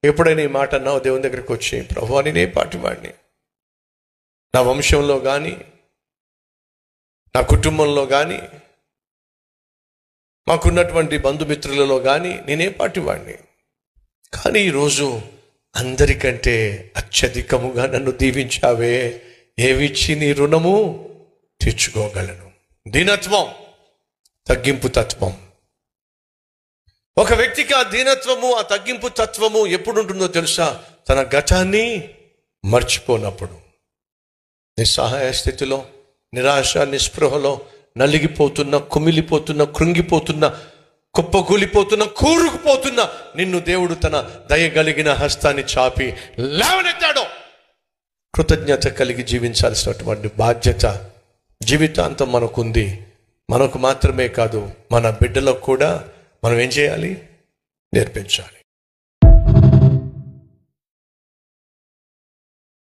ఎప్పుడైనా ఈ మాట అన్నావు దేవుని దగ్గరికి వచ్చి, ప్రభువా నేనే పాటివాడిని, నా వంశంలో కానీ నా కుటుంబంలో కానీ మాకున్నటువంటి బంధుమిత్రులలో కానీ నేనే పాటివాడిని, కానీ ఈరోజు అందరికంటే అత్యధికముగా నన్ను దీవించావే, ఏవిచ్చి నీ రుణము తీర్చుకోగలను. దీనత్వం, తగ్గింపు తత్వం. ఒక వ్యక్తికి ఆ దీనత్వము, ఆ తగ్గింపు తత్వము ఎప్పుడు ఉంటుందో తెలుసా? తన గతాన్ని మర్చిపోనప్పుడు, నిస్సహాయ స్థితిలో, నిరాశ నిస్పృహలో నలిగిపోతున్న, కుమిలిపోతున్న, కృంగిపోతున్న, కుప్పకూలిపోతున్న, కూరుకుపోతున్న నిన్ను దేవుడు తన దయగలిగిన హస్తాన్ని చాపి లేవనెత్తాడు. కృతజ్ఞత కలిగి జీవించాల్సినటువంటి బాధ్యత జీవితాంతం మనకుంది. మనకు మాత్రమే కాదు, మన బిడ్డలకు కూడా మనం ఏం చేయాలి? నేర్పించాలి.